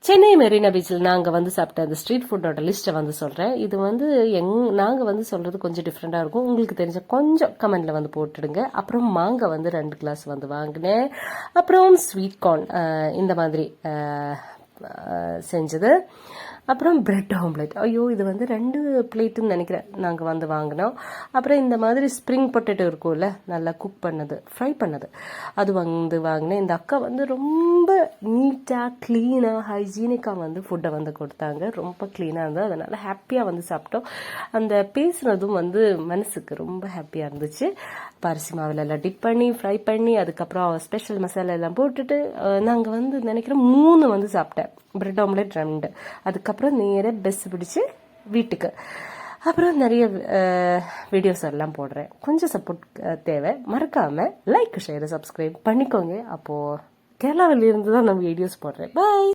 சென்னை மெரினா பீச்சில் நாங்கள் வந்து சாப்பிட்ட அந்த ஸ்ட்ரீட் ஃபுட்டோட லிஸ்ட்டை வந்து சொல்கிறேன். இது வந்து நாங்கள் வந்து சொல்கிறது கொஞ்சம் டிஃப்ரெண்ட்டாக இருக்கும். உங்களுக்கு தெரிஞ்ச கொஞ்சம் கமெண்டில் வந்து போட்டுடுங்க. அப்புறம் மாங்காய் வந்து 2 கிளாஸ் வந்து வாங்கினேன். அப்புறம் ஸ்வீட் கார்ன் இந்த மாதிரி செஞ்சது. அப்புறம் பிரெட் ஆம்லெட். ஐயோ, இது வந்து 2 பிளேட்டுன்னு நினைக்கிறேன் நாங்கள் வந்து வாங்கினோம். அப்புறம் இந்த மாதிரி ஸ்ப்ரிங் பொட்டேட்டோ இருக்கும்ல, நல்லா குக் பண்ணது, ஃப்ரை பண்ணது, அது வந்து வாங்கினேன். இந்த அக்கா வந்து ரொம்ப நீட்டாக க்ளீனாக ஹைஜீனிக்காக வந்து ஃபுட்டை வந்து கொடுத்தாங்க. ரொம்ப க்ளீனாக இருந்தது. அதனால் ஹாப்பியாக வந்து சாப்பிட்டோம். அந்த பேசுனதும் வந்து மனசுக்கு ரொம்ப ஹாப்பியாக இருந்துச்சு. அரிசி மாவில் எல்லாம் டிப் பண்ணி ஃப்ரை பண்ணி அதுக்கப்புறம் ஸ்பெஷல் மசாலா எல்லாம் போட்டுட்டு நாங்கள் வந்து நினைக்கிறோம் 3 வந்து சாப்பிட்டேன். Bread omelette 2. அதுக்கப்புறம் நேராக பஸ் பிடிச்சி வீட்டுக்கு. அப்புறம் நிறைய வீடியோஸ் எல்லாம் போடுறேன். கொஞ்சம் சப்போர்ட் தேவை. மறக்காமல் லைக் ஷேர் சப்ஸ்கிரைப் பண்ணிக்கோங்க. அப்போது கேரளாவிலிருந்து தான் நான் வீடியோஸ் போடுறேன். பாய்.